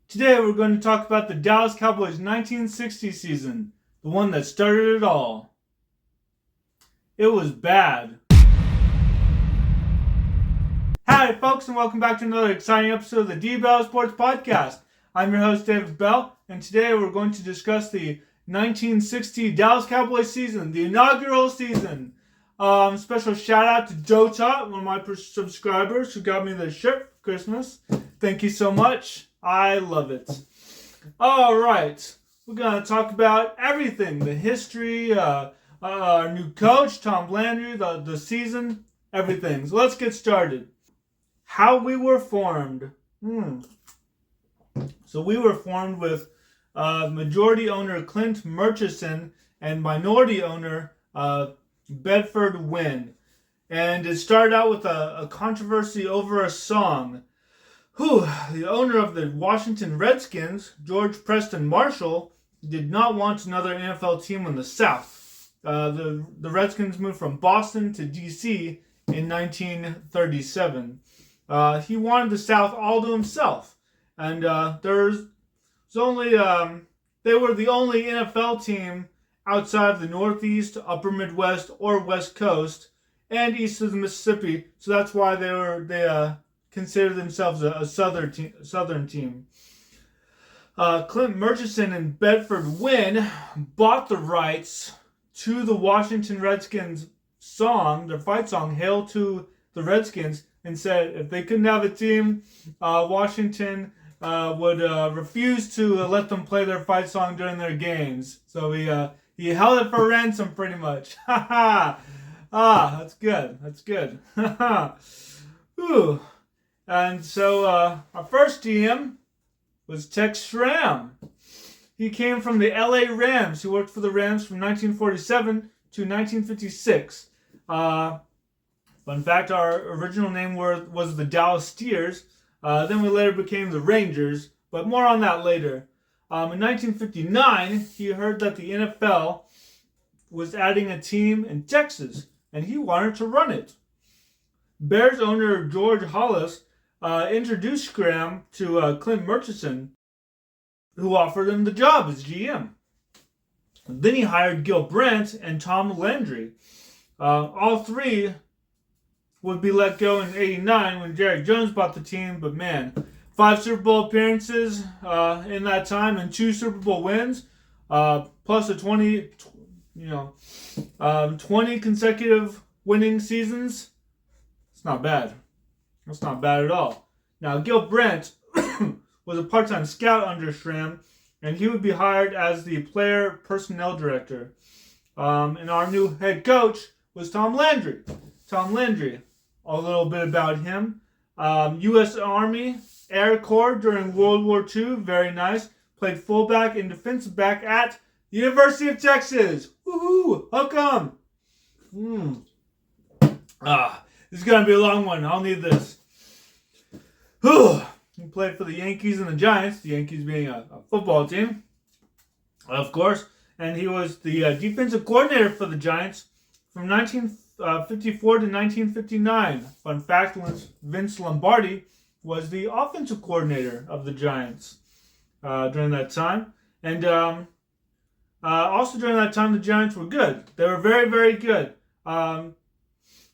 Today we're going to talk about the Dallas Cowboys 1960 season, the one that started it all. It was bad. Hi folks, and welcome back to another exciting episode of the D.Bell Sports Podcast. I'm your host D.Bell, and today we're going to discuss the 1960 Dallas Cowboys season, the inaugural season. Special shout out to Joe Tot, one of my subscribers who got me this shirt for Christmas. Thank you so much. I love it. Alright, we're going to talk about everything. The history, our new coach, Tom Landry, the season, everything. So let's get started. How we were formed. So we were formed with majority owner Clint Murchison and minority owner Bedford Wynn. And it started out with a controversy over a song. The owner of the Washington Redskins, George Preston Marshall, did not want another NFL team in the South. The Redskins moved from Boston to D.C. in 1937. He wanted the South all to himself. And they were the only NFL team outside of the Northeast, Upper Midwest, or West Coast, and east of the Mississippi. So that's why they considered themselves a southern team. Clint Murchison and Bedford Wynn bought the rights to the Washington Redskins song, their fight song, "Hail to the Redskins," and said if they couldn't have a team, Washington would refuse to let them play their fight song during their games. So he held it for ransom, pretty much. That's good. That's good. And so our first GM was Tex Schramm. He came from the LA Rams. He worked for the Rams from 1947 to 1956. Fun fact, our original name was the Dallas Steers. Then we later became the Rangers, but more on that later. In 1959, he heard that the NFL was adding a team in Texas, and he wanted to run it. Bears owner George Hollis introduced Schramm to Clint Murchison, who offered him the job as GM. Then he hired Gil Brandt and Tom Landry. All three would be let go in '89 when Jerry Jones bought the team, but man, 5 Super Bowl appearances in that time and 2 Super Bowl wins, plus a 20 consecutive winning seasons. It's not bad. That's not bad at all. Now, Gil Brandt was a part-time scout under Schramm, and he would be hired as the player personnel director. And our new head coach was Tom Landry. Tom Landry, a little bit about him. U.S. Army Air Corps during World War II, very nice. Played fullback and defensive back at the University of Texas. Woohoo! How come? This is going to be a long one. I'll need this. He played for the Yankees and the Giants, the Yankees being a football team, of course. And he was the defensive coordinator for the Giants from 1954 to 1959. Fun fact, Vince Lombardi was the offensive coordinator of the Giants during that time. And also during that time, the Giants were good. They were very, very good.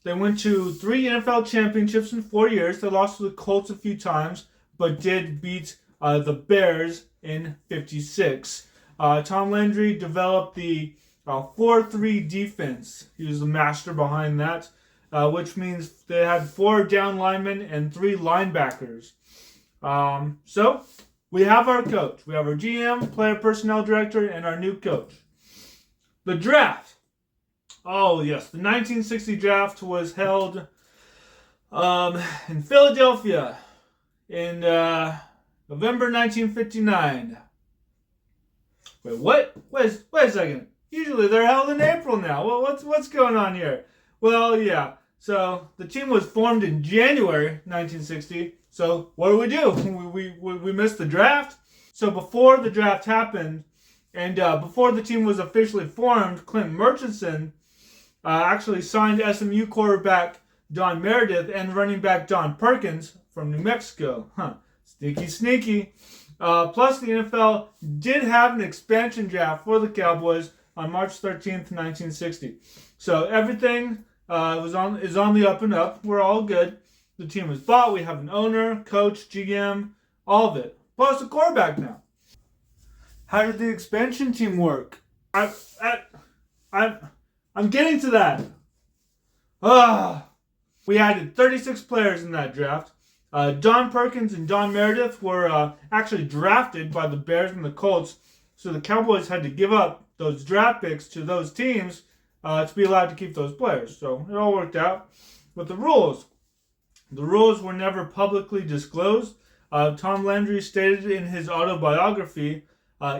They went to 3 NFL championships in 4 years. They lost to the Colts a few times, but did beat the Bears in '56. Tom Landry developed the 4-3 defense. He was the master behind that, which means they had 4 down linemen and 3 linebackers. So we have our coach. We have our GM, player personnel director, and our new coach. The draft. Oh, yes. The 1960 draft was held in Philadelphia in November 1959. Wait, what? Wait a second. Usually they're held in April now. Well, what's going on here? Well, yeah. So the team was formed in January 1960. So what do? We missed the draft. So before the draft happened, and before the team was officially formed, Clint Murchison actually signed SMU quarterback Don Meredith and running back Don Perkins from New Mexico. Sneaky. Plus, the NFL did have an expansion draft for the Cowboys on March 13th, 1960. So everything is on the up and up. We're all good. The team was bought. We have an owner, coach, GM, all of it. Plus a quarterback now. How did the expansion team work? I'm getting to that. We added 36 players in that draft. Don Perkins and Don Meredith were actually drafted by the Bears and the Colts, so the Cowboys had to give up those draft picks to those teams to be allowed to keep those players. So it all worked out. But the rules were never publicly disclosed. Tom Landry stated in his autobiography,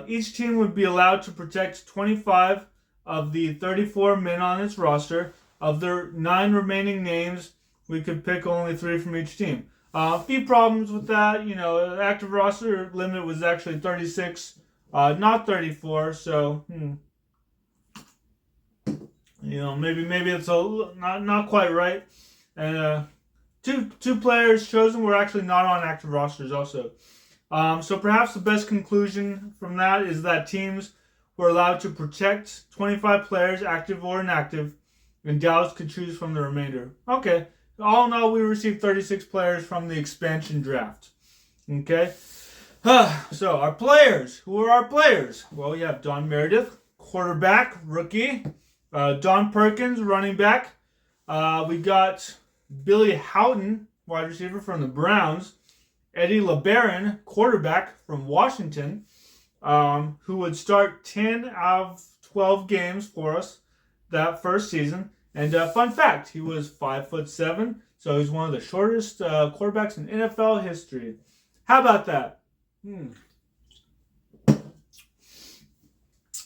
each team would be allowed to protect 25 of the 34 men on its roster. Of their 9 remaining names, we could pick only 3 from each team. A few problems with that. The active roster limit was actually 36, not 34. So, maybe it's not quite right. And two players chosen were actually not on active rosters also. So perhaps the best conclusion from that is that teams were allowed to protect 25 players, active or inactive, and Dallas could choose from the remainder. Okay. All in all, we received 36 players from the expansion draft. Okay? So, our players. Who are our players? Well, we have Don Meredith, quarterback, rookie. Don Perkins, running back. We got Billy Houghton, wide receiver from the Browns. Eddie LeBaron, quarterback from Washington, who would start 10 out of 12 games for us that first season. And fun fact, he was 5'7", so he's one of the shortest quarterbacks in NFL history. How about that?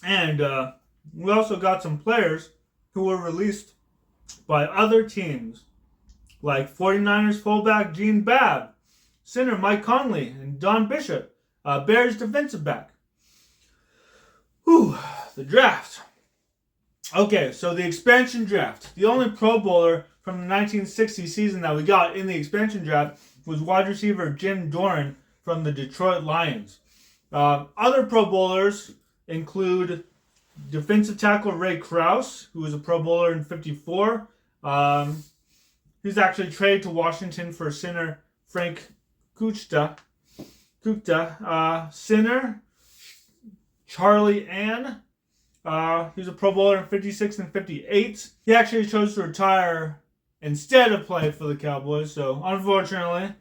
And we also got some players who were released by other teams, like 49ers fullback Gene Babb, center Mike Conley, and Don Bishop, Bears defensive back. The draft. Okay, so the expansion draft. The only Pro Bowler from the 1960 season that we got in the expansion draft was wide receiver Jim Doran from the Detroit Lions. Other Pro Bowlers include defensive tackle Ray Krause, who was a Pro Bowler in '54. He's actually traded to Washington for center Frank Kuchta. Center Charlie Ann. He was a Pro Bowler in '56 and '58. He actually chose to retire instead of play for the Cowboys, so unfortunately.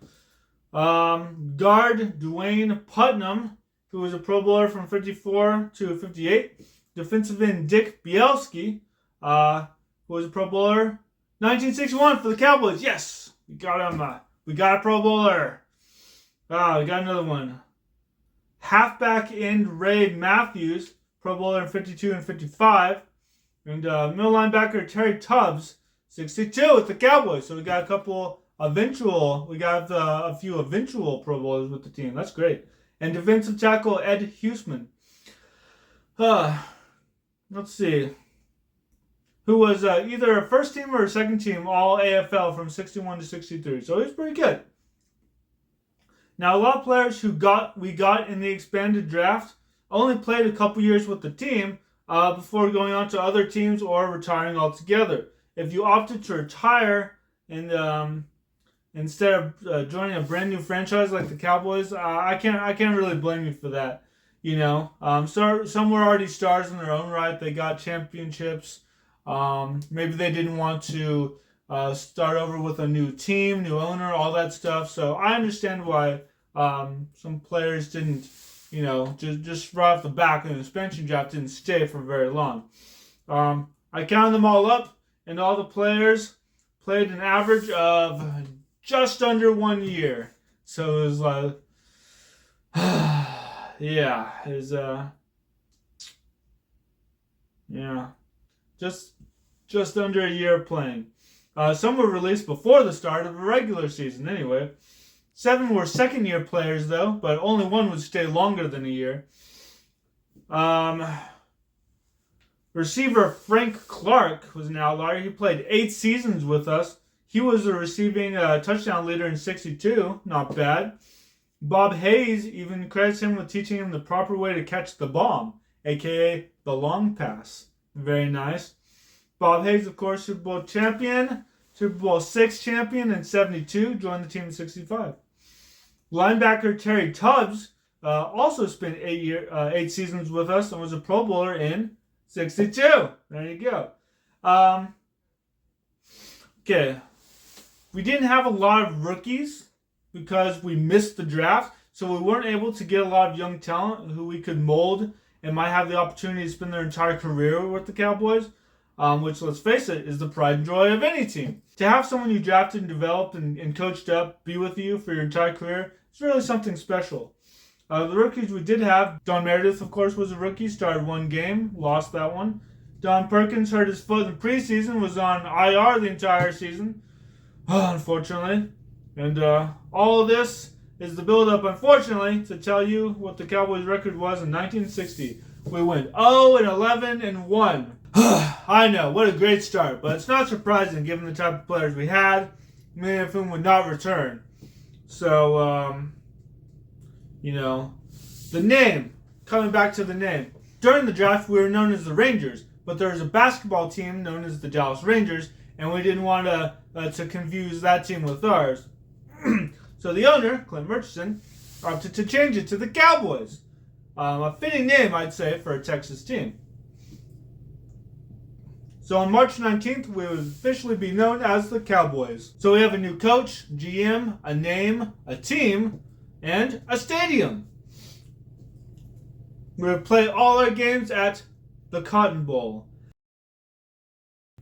Guard Dwayne Putnam, who was a Pro Bowler from '54 to '58. Defensive end Dick Bielski, who was a Pro Bowler 1961 for the Cowboys. Yes, we got him. We got a Pro Bowler. We got another one. Halfback end Ray Matthews, Pro Bowler in '52 and '55. And middle linebacker Terry Tubbs, 62 with the Cowboys. So we got a few eventual Pro Bowlers with the team. That's great. And defensive tackle Ed Huseman. Let's see. Who was either a first team or a second team All AFL from '61 to '63. So he's pretty good. Now, a lot of players we got in the expanded draft only played a couple years with the team before going on to other teams or retiring altogether. If you opted to retire and instead of joining a brand new franchise like the Cowboys, I can't really blame you for that. So some were already stars in their own right. They got championships. Maybe they didn't want to start over with a new team, new owner, all that stuff. So I understand why some players didn't, just right off the back in the expansion draft didn't stay for very long. I counted them all up, and all the players played an average of just under 1 year. So it was like, just under a year playing. Some were released before the start of a regular season anyway. 7 were second-year players, though, but only 1 would stay longer than a year. Receiver Frank Clark was an outlier. He played 8 seasons with us. He was a receiving touchdown leader in '62. Not bad. Bob Hayes even credits him with teaching him the proper way to catch the bomb, aka the long pass. Very nice. Bob Hayes, of course, Super Bowl champion, Super Bowl VI champion in 72, joined the team in 65. Linebacker Terry Tubbs also spent 8 seasons with us and was a Pro Bowler in 62. There you go. Okay. We didn't have a lot of rookies because we missed the draft, so we weren't able to get a lot of young talent who we could mold and might have the opportunity to spend their entire career with the Cowboys, which, let's face it, is the pride and joy of any team. To have someone you drafted and developed and coached up be with you for your entire career is really something special. The rookies we did have, Don Meredith, of course, was a rookie, started 1 game, lost that one. Don Perkins hurt his foot in the preseason, was on IR the entire season, unfortunately. And all of this is the build-up, unfortunately, to tell you what the Cowboys' record was in 1960. We went 0-11-1. I know, what a great start, but it's not surprising given the type of players we had, many of whom would not return. So, the name, coming back to the name. During the draft, we were known as the Rangers, but there was a basketball team known as the Dallas Rangers, and we didn't want to confuse that team with ours. So the owner, Clint Murchison, opted to change it to the Cowboys. A fitting name, I'd say, for a Texas team. So on March 19th, we would officially be known as the Cowboys. So we have a new coach, GM, a name, a team, and a stadium. We would play all our games at the Cotton Bowl.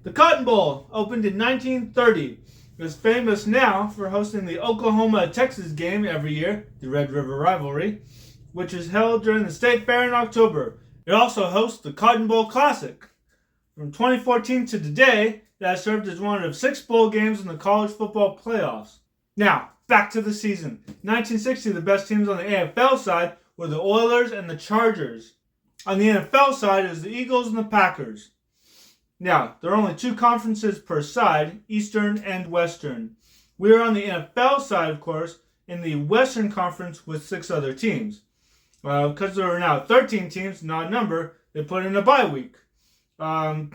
The Cotton Bowl opened in 1930. It is famous now for hosting the Oklahoma-Texas game every year, the Red River Rivalry, which is held during the State Fair in October. It also hosts the Cotton Bowl Classic. From 2014 to today, it has served as one of 6 bowl games in the college football playoffs. Now, back to the season. In 1960, the best teams on the AFL side were the Oilers and the Chargers. On the NFL side, it was the Eagles and the Packers. Now, there are only 2 conferences per side, Eastern and Western. We are on the NFL side, of course, in the Western Conference with 6 other teams. Because there are now 13 teams, not a number, they put in a bye week. There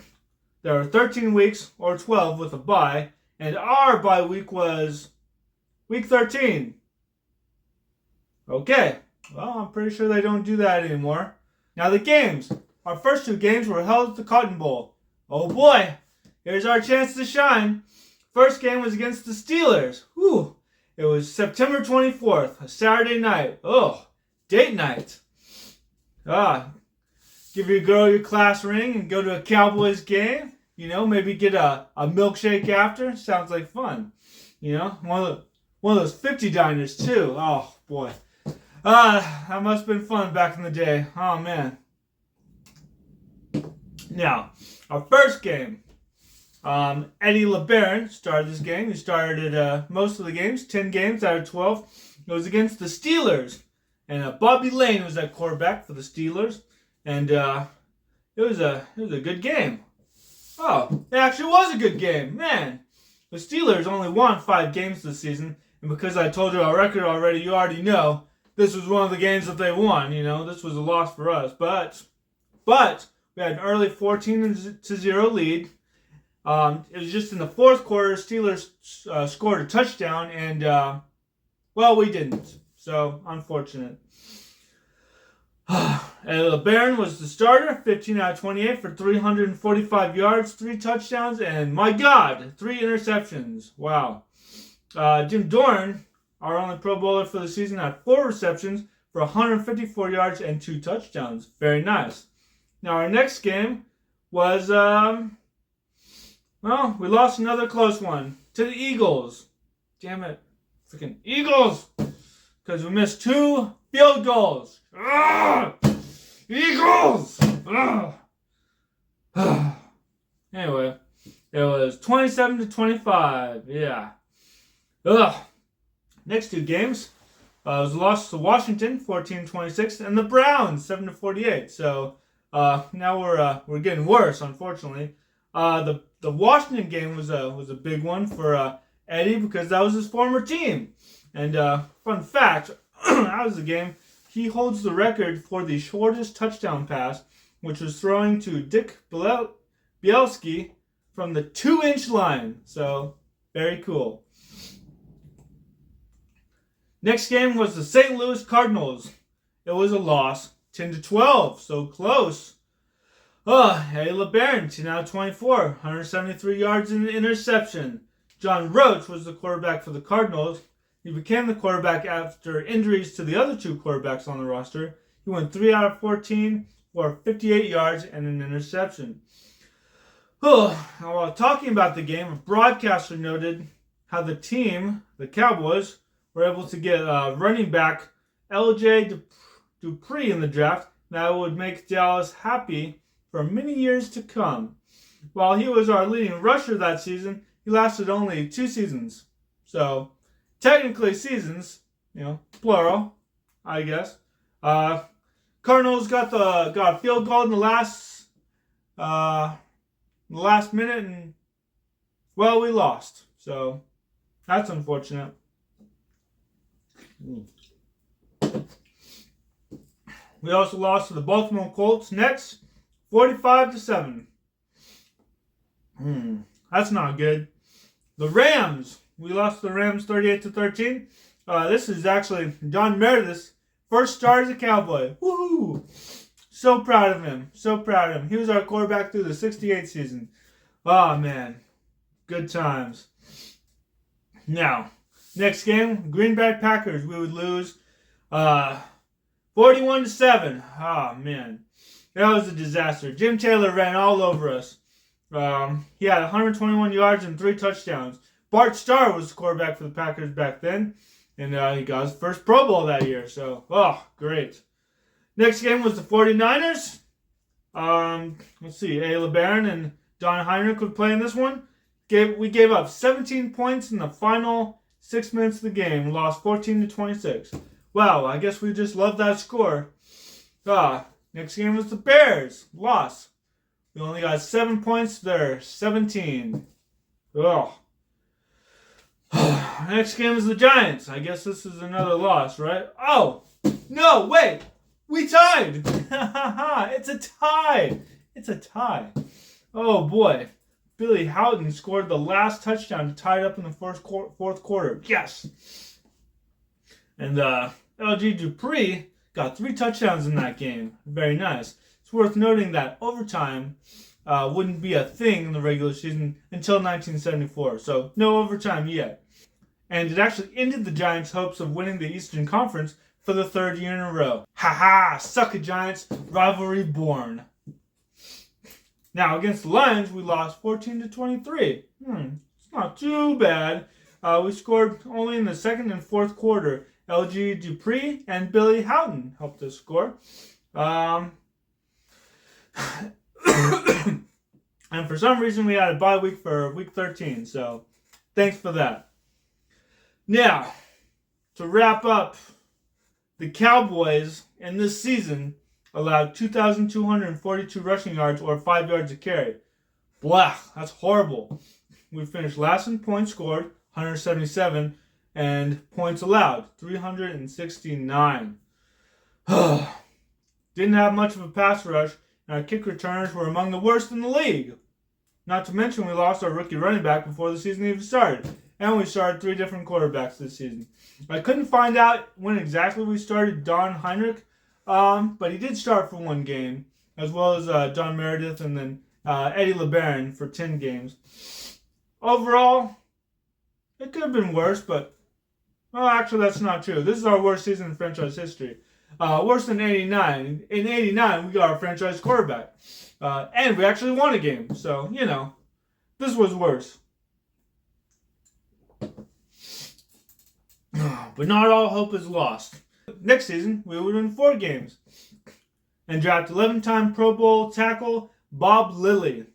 are 13 weeks, or 12 with a bye, and our bye week was week 13. Okay, well, I'm pretty sure they don't do that anymore. Now the games. Our first 2 games were held at the Cotton Bowl. Oh boy, here's our chance to shine. First game was against the Steelers. Whew. It was September 24th, a Saturday night. Oh, date night. Give your girl your class ring and go to a Cowboys game. Maybe get a milkshake after. Sounds like fun. One of those 50 diners too. Oh boy. That must have been fun back in the day. Oh man. Now, our first game. Eddie LeBaron started this game. He started most of the games, 10 games out of 12. It was against the Steelers. And Bobby Lane was at quarterback for the Steelers. And it was a good game. Oh, it actually was a good game. Man, the Steelers only won 5 games this season. And because I told you our record already, you already know this was one of the games that they won. This was a loss for us. But we had an early 14-0 lead. It was just in the 4th quarter, Steelers scored a touchdown. And, we didn't. So, unfortunate. And LeBaron was the starter, 15 out of 28 for 345 yards, 3 touchdowns, and my God, 3 interceptions. Wow. Jim Dorn, our only Pro Bowler for the season, had 4 receptions for 154 yards and 2 touchdowns. Very nice. Now, our next game was, we lost another close one to the Eagles. Damn it. Freaking Eagles! Because we missed 2 field goals. Ugh! Eagles! Ugh! Anyway, it was 27-25. Yeah. Ugh. Next 2 games was a loss to Washington, 14-26, and the Browns, 7-48. So now we're getting worse, unfortunately. The Washington game was a big one for Eddie because that was his former team. And fun fact, That was the game. He holds the record for the shortest touchdown pass, which was throwing to Dick Bielski from the 2-inch line. So, very cool. Next game was the St. Louis Cardinals. It was a loss, 10-12, so close. Eddie LeBaron, now 24, 173 yards and an interception. John Roach was the quarterback for the Cardinals. He became the quarterback after injuries to the other two quarterbacks on the roster. He went 3 out of 14 for 58 yards and an interception. While talking about the game, a broadcaster noted how the team, the Cowboys, were able to get running back L.J. Dupree in the draft. That would make Dallas happy for many years to come. While he was our leading rusher that season, he lasted only 2 seasons. So, technically seasons, plural, I guess. Cardinals got a field goal in the last minute, and well, we lost. So, that's unfortunate. We also lost to the Baltimore Colts next, 45-7. That's not good. The Rams. We lost to the Rams 38-13. This is actually John Meredith's first start as a Cowboy. Woohoo! So proud of him. So proud of him. He was our quarterback through the 68 season. Oh, man. Good times. Now, next game, Green Bay Packers. We would lose 41-7. Oh, man. That was a disaster. Jim Taylor ran all over us. He had 121 yards and 3 touchdowns. Bart Starr was the quarterback for the Packers back then. And he got his first Pro Bowl that year. So, great. Next game was the 49ers. Let's see. Eddie LeBaron and Don Heinrich would play in this one. We gave up 17 points in the final 6 minutes of the game. We lost 14-26. Wow, I guess we just love that score. Next game was the Bears. Loss. We only got 7 points there. 17. Next game is the Giants. I guess this is another loss, right? Oh, no, wait. We tied. It's a tie. It's a tie. Oh, boy. Billy Houghton scored the last touchdown to tie it up in the fourth quarter. Yes. And L.J. Dupree got 3 touchdowns in that game. Very nice. It's worth noting that overtime wouldn't be a thing in the regular season until 1974. So no overtime yet. And it actually ended the Giants' hopes of winning the Eastern Conference for the 3rd year in a row. Suck it, Giants. Rivalry born. Now, against the Lions, we lost 14-23. It's not too bad. We scored only in the 2nd and 4th quarter. L.G. Dupree and Billy Houghton helped us score. And for some reason, we had a bye week for week 13. So, thanks for that. Now, to wrap up, the Cowboys in this season allowed 2,242 rushing yards or 5 yards a carry. Blah, that's horrible. We finished last in points scored, 177, and points allowed, 369. Didn't have much of a pass rush, and our kick returns were among the worst in the league. Not to mention we lost our rookie running back before the season even started. And we started 3 different quarterbacks this season. I couldn't find out when exactly we started Don Heinrich, but he did start for 1 game, as well as John Meredith and then Eddie LeBaron for 10 games. Overall, it could have been worse, but actually that's not true. This is our worst season in franchise history. Worse than 89. In 89, we got our franchise quarterback. And we actually won a game. So, this was worse. But not all hope is lost. Next season, we would win 4 games and draft 11-time Pro Bowl tackle Bob Lilly.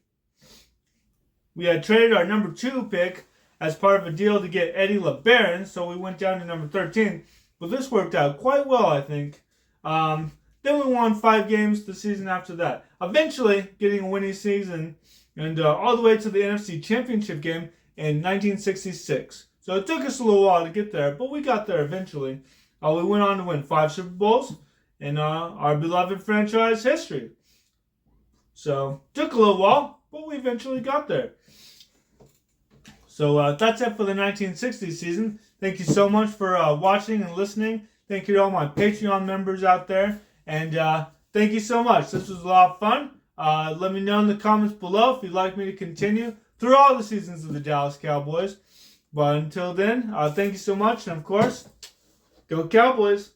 We had traded our number 2 pick as part of a deal to get Eddie LeBaron, so we went down to number 13. But this worked out quite well, I think. Then we won 5 games the season after that, eventually getting a winning season and all the way to the NFC Championship game in 1966. So it took us a little while to get there, but we got there eventually. we went on to win 5 Super Bowls in our beloved franchise history. So, took a little while, but we eventually got there. So, that's it for the 1960 season. Thank you so much for watching and listening. Thank you to all my Patreon members out there. And thank you so much. This was a lot of fun. Let me know in the comments below if you'd like me to continue through all the seasons of the Dallas Cowboys. But until then, thank you so much. And of course, go Cowboys.